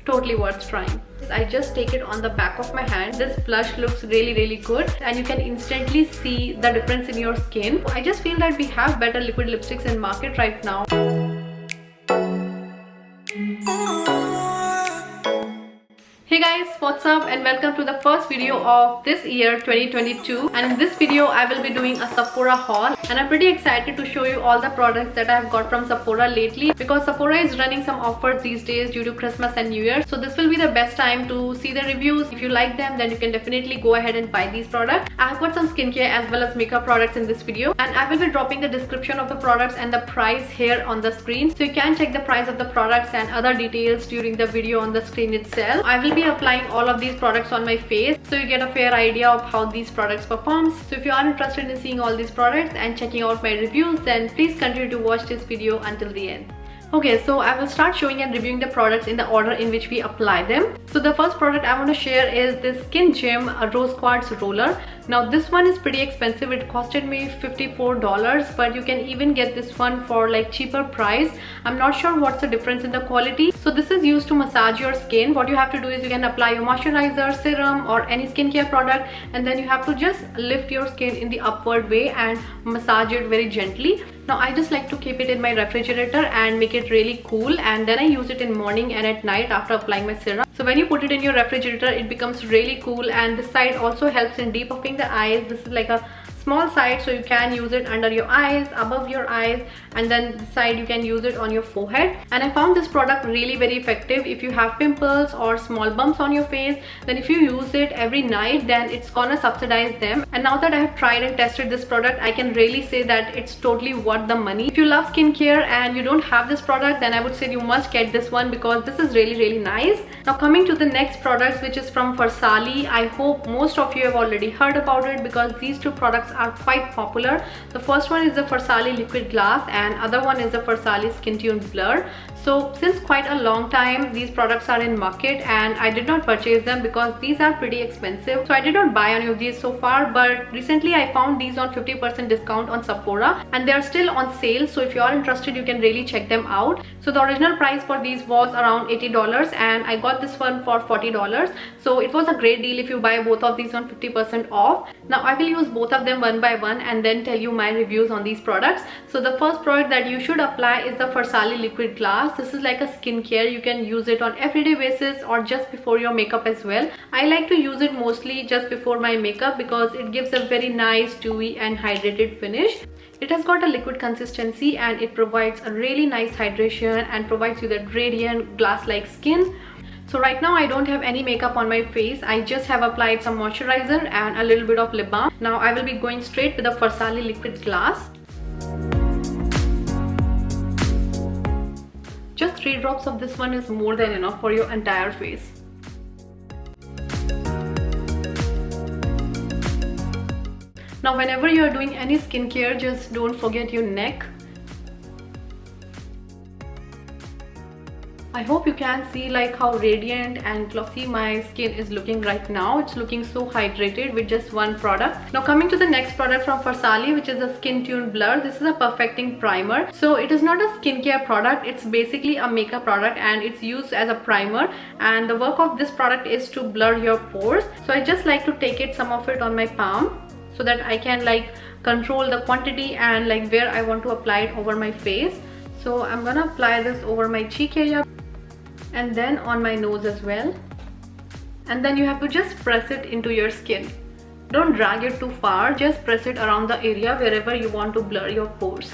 totally worth trying. I just take it on the back of my hand. This blush looks really good and you can instantly see the difference in your skin. I just feel that we have better liquid lipsticks in market right now. Hey guys, what's up and welcome to the first video of this year 2022, and in this video I will be doing a Sephora haul, and I'm pretty excited to show you all the products that I've got from Sephora lately because Sephora is running some offers these days due to Christmas and New Year. So this will be the best time to see the reviews. If you like them, then you can definitely go ahead and buy these products. I've got some skincare as well as makeup products in this video, and I will be dropping the description of the products and the price here on the screen, so you can check the price of the products and other details during the video on the screen itself. I will be applying all of these products on my face so you get a fair idea of how these products perform. So if you are interested in seeing all these products and checking out my reviews, then please continue to watch this video until the end. Okay, so I will start showing and reviewing the products in the order in which we apply them. So the first product I want to share is this Skin Gym Rose Quartz Roller. Now this one is pretty expensive. It costed me $54, but you can even get this one for like cheaper price. I'm not sure what's the difference in the quality. So this is used to massage your skin. What you have to do is you can apply your moisturizer, serum or any skincare product, and then you have to just lift your skin in the upward way and massage it very gently. Now I just like to keep it in my refrigerator and make it really cool, and then I use it in morning and at night after applying my serum. So when you put it in your refrigerator, it becomes really cool, and this side also helps in depuffing the eyes. This is like a small side, so you can use it under your eyes, above your eyes, and then the side you can use it on your forehead. And I found this product really very effective if you have pimples or small bumps on your face. Then if you use it every night, then it's gonna subsidize them. And now that I have tried and tested this product, I can really say that it's totally worth the money. If you love skincare and you don't have this product, then I would say you must get this one because this is really nice. Now coming to the next product, which is from Farsali. I hope most of you have already heard about it because these two products are quite popular. The first one is the Farsali Liquid Glass and other one is the Farsali Skin Tune Blur. So since quite a long time these products are in market, and I did not purchase them because these are pretty expensive. So I did not buy any of these so far, but recently I found these on 50% discount on Sephora and they are still on sale. So if you are interested, you can really check them out. So the original price for these was around $80 and I got this one for $40. So it was a great deal if you buy both of these on 50% off. Now I will use both of them one by one and then tell you my reviews on these products. So the first product that you should apply is the Farsali Liquid Glass. This is like a skincare. You can use it on everyday basis or just before your makeup as well. I like to use it mostly just before my makeup because it gives a very nice dewy and hydrated finish. It has got a liquid consistency and it provides a really nice hydration and provides you that radiant glass-like skin. So right now I don't have any makeup on my face. I just have applied some moisturizer and a little bit of lip balm. Now I will be going straight with the Farsali Liquid Glass. Just 3 drops of this one is more than enough for your entire face. Now whenever you are doing any skincare, just don't forget your neck. I hope you can see like how radiant and glossy my skin is looking right now. It's looking so hydrated with just one product. Now coming to the next product from Farsali, which is the Skin Tune Blur. This is a perfecting primer. So it is not a skincare product. It's basically a makeup product and it's used as a primer. And the work of this product is to blur your pores. So I just like to take it, some of it on my palm, so that I can like control the quantity and like where I want to apply it over my face. So I'm gonna apply this over my cheek area and then on my nose as well, and then you have to just press it into your skin. Don't drag it too far, just press it around the area wherever you want to blur your pores.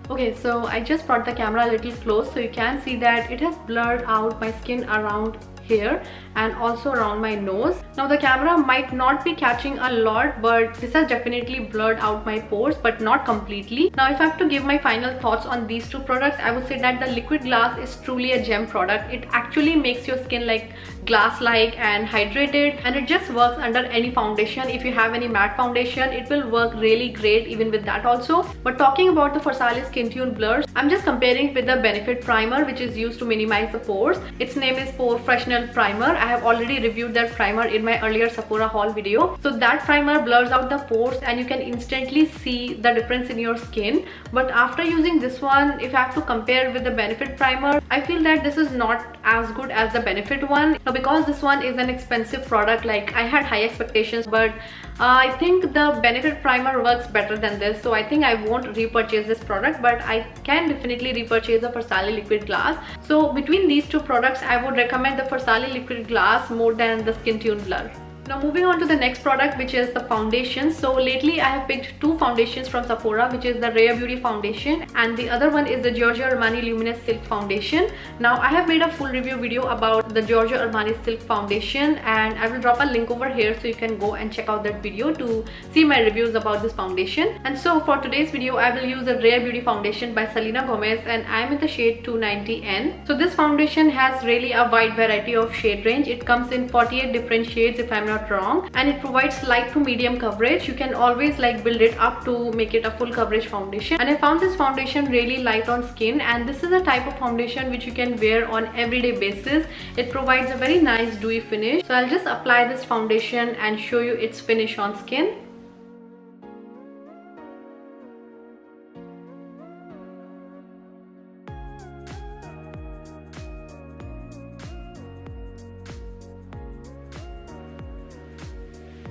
Okay, so I just brought the camera a little close so you can see that it has blurred out my skin around here and also around my nose. Now the camera might not be catching a lot, but this has definitely blurred out my pores, but not completely. Now if I have to give my final thoughts on these two products, I would say that the Liquid Glass is truly a gem product. It actually makes your skin like glass-like and hydrated, and it just works under any foundation. If you have any matte foundation, it will work really great even with that also. But talking about the Farsali Skin Tune Blurs, I'm just comparing with the Benefit Primer, which is used to minimize the pores. Its name is Pore Freshener Original primer. I have already reviewed that primer in my earlier Sephora haul video. So that primer blurs out the pores and you can instantly see the difference in your skin. But after using this one, if I have to compare with the Benefit primer, I feel that this is not as good as the Benefit one. Now, because this one is an expensive product, like I had high expectations, but I think the Benefit primer works better than this. So I think I won't repurchase this product, but I can definitely repurchase the Farsali Liquid Glass. So between these two products, I would recommend the Farsali Liquid Glass more than the Skin Tune Blur. Now moving on to the next product, which is the foundation. So lately I have picked two foundations from Sephora, which is the Rare Beauty foundation and the other one is the Giorgio Armani Luminous Silk foundation. Now I have made a full review video about the Giorgio Armani Silk foundation and I will drop a link over here so you can go and check out that video to see my reviews about this foundation. And so for today's video, I will use the Rare Beauty foundation by Selena Gomez and I am in the shade 290N. So this foundation has really a wide variety of shade range. It comes in 48 different shades if I'm not wrong, and it provides light to medium coverage. You can always like build it up to make it a full coverage foundation, and I found this foundation really light on skin, and this is a type of foundation which you can wear on everyday basis. It provides a very nice dewy finish. So I'll just apply this foundation and show you its finish on skin.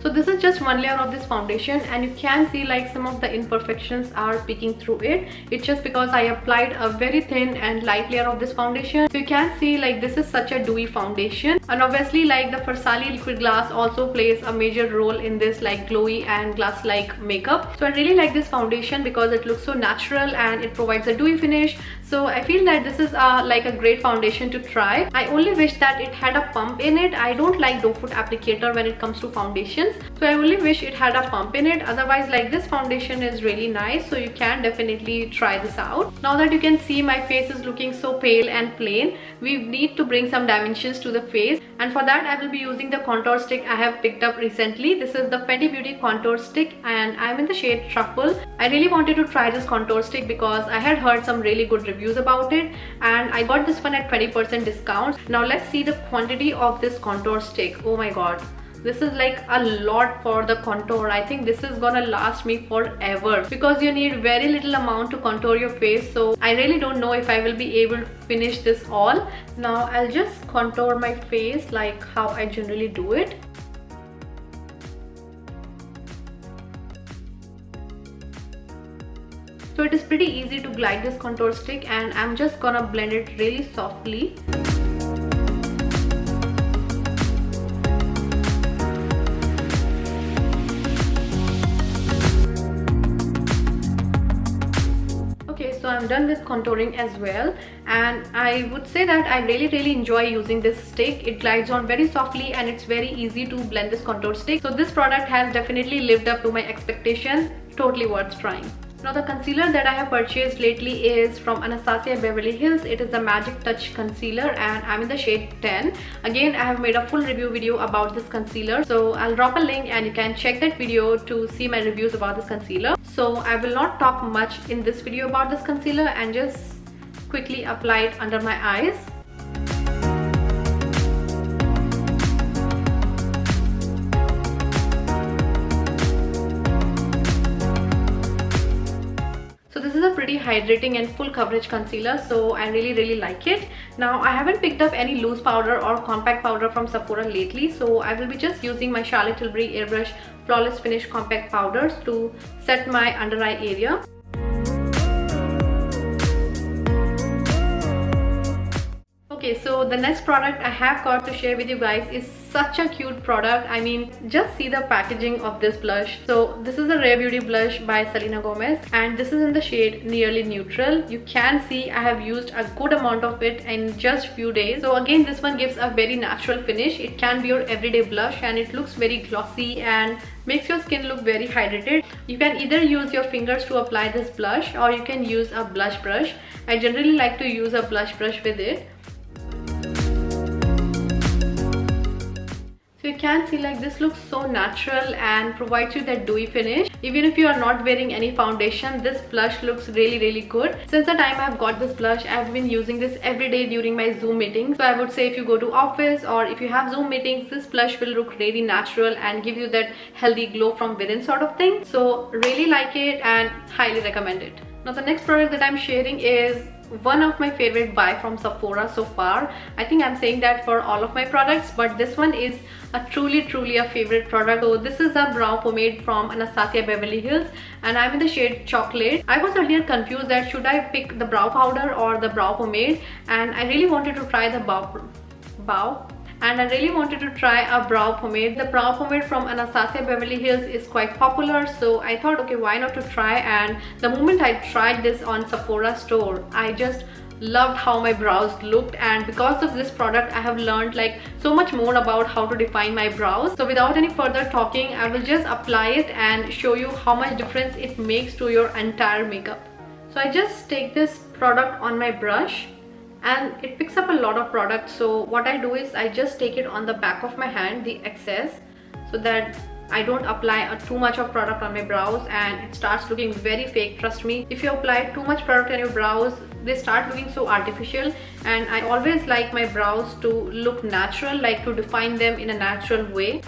So this is just one layer of this foundation and you can see like some of the imperfections are peeking through it. It's just because I applied a very thin and light layer of this foundation. So you can see like this is such a dewy foundation, and obviously like the Farsali Liquid Glass also plays a major role in this like glowy and glass-like makeup. So I really like this foundation because it looks so natural and it provides a dewy finish. So I feel that this is like a great foundation to try. I only wish that it had a pump in it. I don't like doe foot applicator when it comes to foundations. So I only wish it had a pump in it. Otherwise like this foundation is really nice. So you can definitely try this out. Now that you can see my face is looking so pale and plain, we need to bring some dimensions to the face. And for that I will be using the contour stick I have picked up recently. This is the Fenty Beauty contour stick and I'm in the shade Truffle. I really wanted to try this contour stick because I had heard some really good reviews about it and I got this one at 20% discount. Now let's see the quantity of this contour stick. Oh my god, this is like a lot for the contour. I think this is gonna last me forever because you need very little amount to contour your face. So I really don't know if I will be able to finish this all. Now I'll just contour my face like how I generally do it. So it is pretty easy to glide this contour stick and I'm just gonna blend it really softly. Okay, so I'm done with contouring as well, and I would say that I really enjoy using this stick. It glides on very softly and it's very easy to blend this contour stick. So this product has definitely lived up to my expectations. Totally worth trying. Now the concealer that I have purchased lately is from Anastasia Beverly Hills. It is the Magic Touch concealer and I'm in the shade 10. Again, I have made a full review video about this concealer, so I'll drop a link and you can check that video to see my reviews about this concealer. So I will not talk much in this video about this concealer and just quickly apply it under my eyes. Pretty hydrating and full coverage concealer, so I really like it. Now I haven't picked up any loose powder or compact powder from Sephora lately, so I will be just using my Charlotte Tilbury Airbrush Flawless Finish compact powders to set my under eye area. Okay, so the next product I have got to share with you guys is such a cute product. I mean, just see the packaging of this blush. So this is the Rare Beauty blush by Selena Gomez and this is in the shade Nearly Neutral. You can see I have used a good amount of it in just few days. So again, this one gives a very natural finish. It can be your everyday blush and it looks very glossy and makes your skin look very hydrated. You can either use your fingers to apply this blush or you can use a blush brush. I generally like to use a blush brush with it. So you can see like this looks so natural and provides you that dewy finish. even if you are not wearing any foundation, this blush looks really good. Since the time I've got this blush, I've been using this every day during my Zoom meetings. So I would say if you go to office or if you have Zoom meetings, this blush will look really natural and give you that healthy glow from within sort of thing. So really like it and highly recommend it. Now the next product that I'm sharing is one of my favorite buy from Sephora so far. I think I'm saying that for all of my products, but this one is a truly a favorite product. So this is a brow pomade from Anastasia Beverly Hills and I'm in the shade Chocolate. I was earlier confused that should I pick the brow powder or the brow pomade, and I really wanted to try the and I really wanted to try a brow pomade. The brow pomade from Anastasia Beverly Hills is quite popular, so I thought, okay, why not to try. And the moment I tried this on Sephora store, I just loved how my brows looked, and because of this product I have learned like so much more about how to define my brows. So without any further talking, I will just apply it and show you how much difference it makes to your entire makeup. So I just take this product on my brush and it picks up a lot of product. So what I do is I just take it on the back of my hand, the excess, so that I don't apply too much of product on my brows and it starts looking very fake. Trust me, if you apply too much product on your brows, they start looking so artificial, and I always like my brows to look natural, like to define them in a natural way.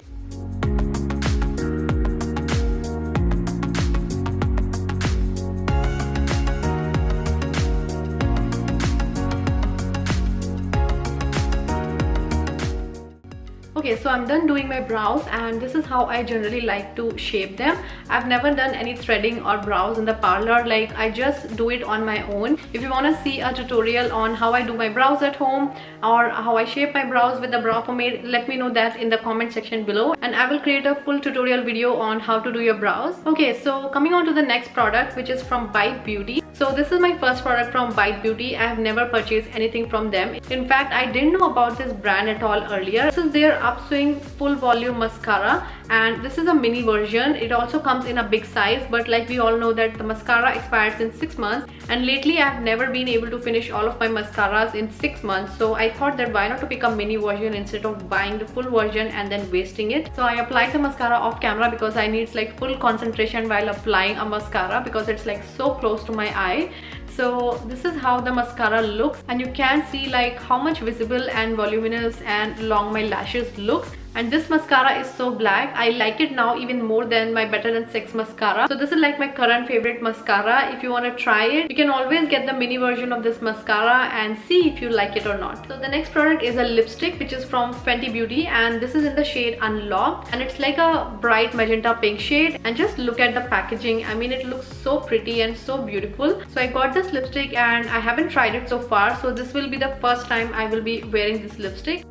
Okay, so I'm done doing my brows and this is how I generally like to shape them. I've never done any threading or brows in the parlor, like I just do it on my own. If you want to see a tutorial on how I do my brows at home or how I shape my brows with the brow pomade, let me know that in the comment section below and I will create a full tutorial video on how to do your brows. Okay, so coming on to the next product, which is from Bite Beauty. So this is my first product from Bite Beauty. I have never purchased anything from them. In fact, I didn't know about this brand at all earlier. This is their Upswing Full Volume Mascara and this is a mini version. It also comes in a big size, but like we all know that the mascara expires in 6 months, and lately I've never been able to finish all of my mascaras in 6 months. So I thought that why not to pick a mini version instead of buying the full version and then wasting it. So I applied the mascara off camera because I need like full concentration while applying a mascara because it's like so close to my eye. So this is how the mascara looks, and you can see like how much visible and voluminous and long my lashes looks. And this mascara is so black. I like it now even more than my Better Than Sex mascara. So this is like my current favorite mascara. If you want to try it, you can always get the mini version of this mascara and see if you like it or not. So the next product is a lipstick which is from Fenty Beauty and this is in the shade Unlocked and it's like a bright magenta pink shade. And just look at the packaging. I mean, it looks so pretty and so beautiful. So I got this lipstick and I haven't tried it so far. So this will be the first time I will be wearing this lipstick.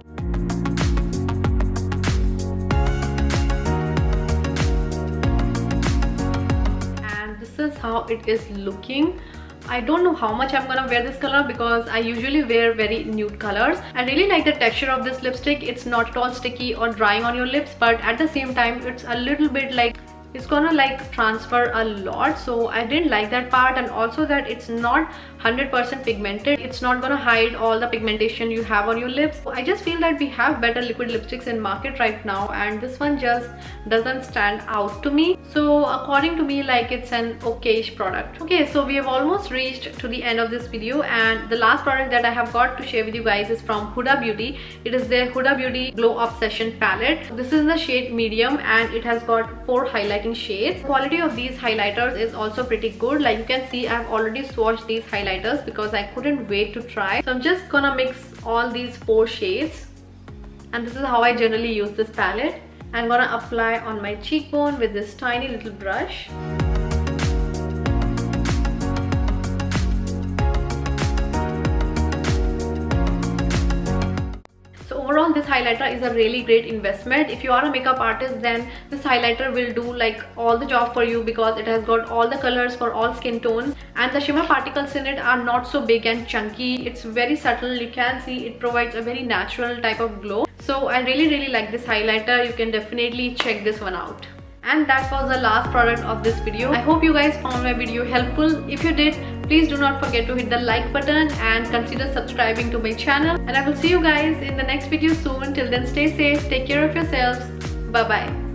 This is how it is looking. I don't know how much I'm gonna wear this color because I usually wear very nude colors. I really like the texture of this lipstick. It's not at all sticky or drying on your lips, but at the same time it's a little bit like it's gonna like transfer a lot. So I didn't like that part, and also that it's not 100% pigmented. It's not gonna hide all the pigmentation you have on your lips. So I just feel that we have better liquid lipsticks in market right now and this one just doesn't stand out to me. So according to me, like it's an okayish product. Okay, so we have almost reached to the end of this video, and the last product that I have got to share with you guys is from Huda Beauty. It is their Huda Beauty Glow Obsession palette. This is in the shade medium and it has got 4 highlighting shades. The quality of these highlighters is also pretty good. Like you can see, I've already swatched these highlighters because I couldn't wait to try. So I'm just gonna mix all these 4 shades, and this is how I generally use this palette. I'm gonna apply on my cheekbone with this tiny little brush. Overall, this highlighter is a really great investment. If you are a makeup artist, then this highlighter will do like all the job for you because it has got all the colors for all skin tones, and the shimmer particles in it are not so big and chunky. It's very subtle. You can see it provides a very natural type of glow. So I really like this highlighter. You can definitely check this one out. And that was the last product of this video. I hope you guys found my video helpful. If you did, please do not forget to hit the like button and consider subscribing to my channel. And I will see you guys in the next video soon. Till then, stay safe, take care of yourselves. Bye bye.